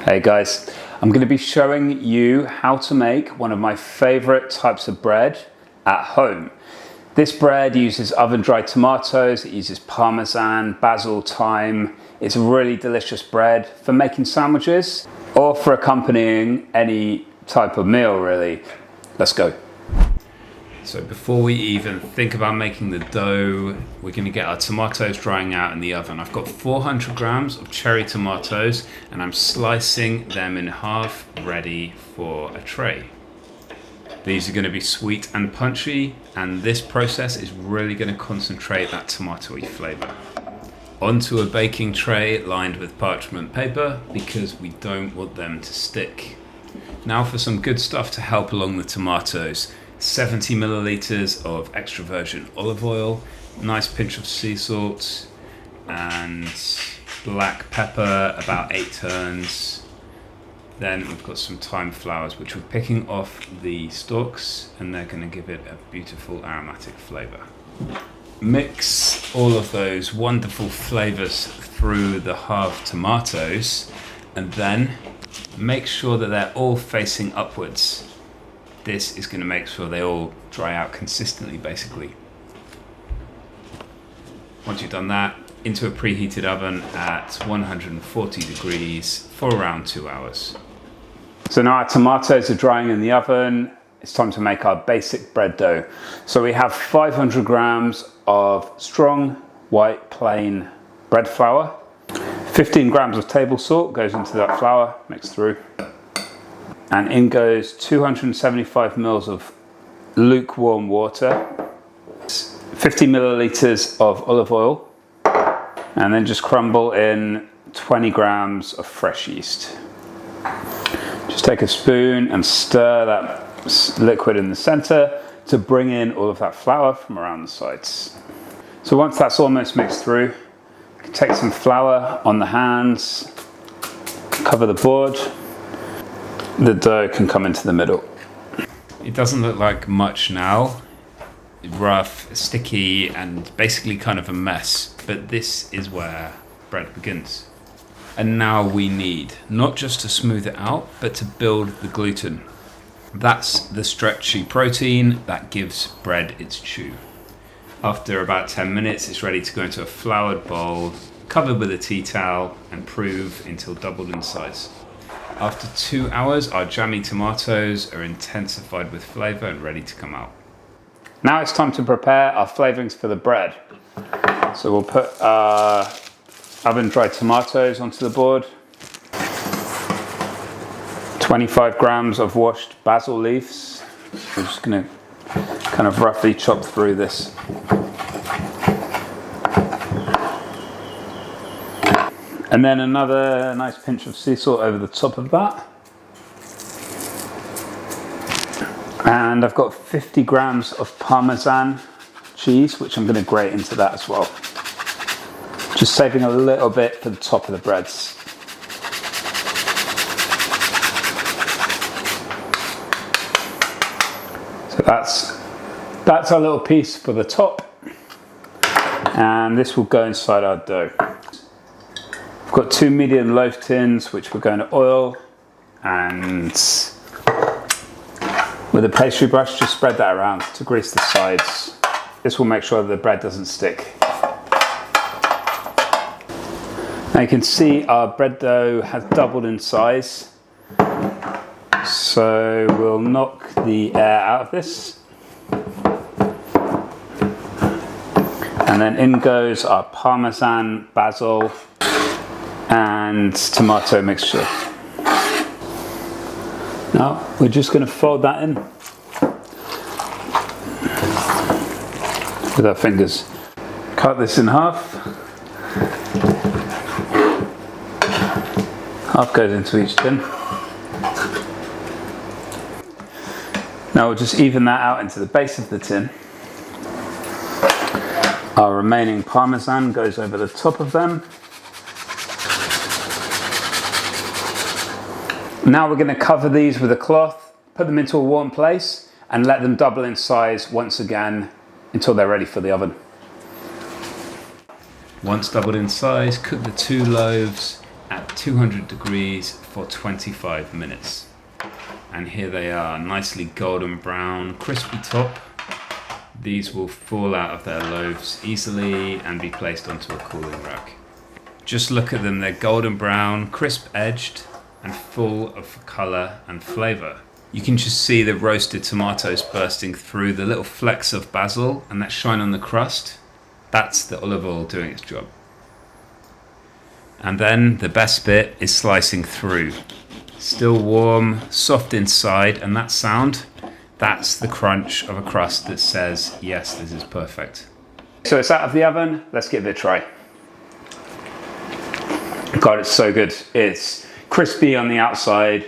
Hey guys, I'm going to be showing you how to make one of my favorite types of bread at home. This bread uses oven-dried tomatoes, it uses parmesan, basil, thyme. It's a really delicious bread for making sandwiches or for accompanying any type of meal really. Let's go. So before we even think about making the dough, we're going to get our tomatoes drying out in the oven. I've got 400 grams of cherry tomatoes and I'm slicing them in half, ready for a tray. These are going to be sweet and punchy, and this process is really going to concentrate that tomatoey flavour. Onto a baking tray lined with parchment paper because we don't want them to stick. Now for some good stuff to help along the tomatoes. 70 milliliters of extra virgin olive oil, nice pinch of sea salt, and black pepper, about 8 turns. Then we've got some thyme flowers, which we're picking off the stalks, and they're going to give it a beautiful aromatic flavor. Mix all of those wonderful flavors through the halved tomatoes, and then make sure that they're all facing upwards. This is going to make sure they all dry out consistently, basically. Once you've done that, into a preheated oven at 140 degrees for around 2 hours. So now our tomatoes are drying in the oven. It's time to make our basic bread dough. So we have 500 grams of strong white plain bread flour. 15 grams of table salt goes into that flour, mixed through. And in goes 275 mils of lukewarm water, 50 milliliters of olive oil, and then just crumble in 20 grams of fresh yeast. Just take a spoon and stir that liquid in the center to bring in all of that flour from around the sides. So once that's almost mixed through, you can take some flour on the hands, cover the board. The dough can come into the middle. It doesn't look like much now. Rough, sticky, and basically kind of a mess. But this is where bread begins. And now we need, not just to smooth it out, but to build the gluten. That's the stretchy protein that gives bread its chew. After about 10 minutes, it's ready to go into a floured bowl, covered with a tea towel, and prove until doubled in size. After 2 hours, our jammy tomatoes are intensified with flavour and ready to come out. Now it's time to prepare our flavourings for the bread. So we'll put our oven-dried tomatoes onto the board. 25 grams of washed basil leaves. We're just going to kind of roughly chop through this. And then another nice pinch of sea salt over the top of that. And I've got 50 grams of parmesan cheese, which I'm going to grate into that as well. Just saving a little bit for the top of the breads. So that's our little piece for the top. And this will go inside our dough. I've got 2 medium loaf tins which we're going to oil, and with a pastry brush just spread that around to grease the sides. This will make sure that the bread doesn't stick. Now you can see our bread dough has doubled in size, so we'll knock the air out of this. And then in goes our parmesan, basil, and tomato mixture. Now we're just going to fold that in with our fingers. Cut this in half. Half goes into each tin. Now we'll just even that out into the base of the tin. Our remaining parmesan goes over the top of them. Now we're going to cover these with a cloth, put them into a warm place, and let them double in size once again until they're ready for the oven. Once doubled in size, cook the 2 loaves at 200 degrees for 25 minutes. And here they are, nicely golden brown, crispy top. These will fall out of their loaves easily and be placed onto a cooling rack. Just look at them, they're golden brown, crisp edged, and full of colour and flavour. You can just see the roasted tomatoes bursting through, the little flecks of basil and that shine on the crust. That's the olive oil doing its job. And then the best bit is slicing through. Still warm, soft inside, and that sound, that's the crunch of a crust that says, yes, this is perfect. So it's out of the oven, let's give it a try. God, it's so good. It's crispy on the outside,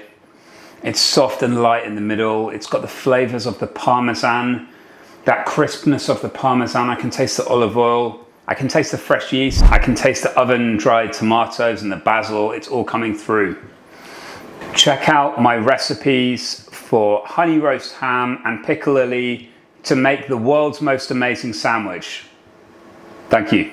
it's soft and light in the middle, it's got the flavours of the parmesan, that crispness of the parmesan. I can taste the olive oil, I can taste the fresh yeast, I can taste the oven-dried tomatoes and the basil, it's all coming through. Check out my recipes for honey roast ham and piccalilli to make the world's most amazing sandwich. Thank you.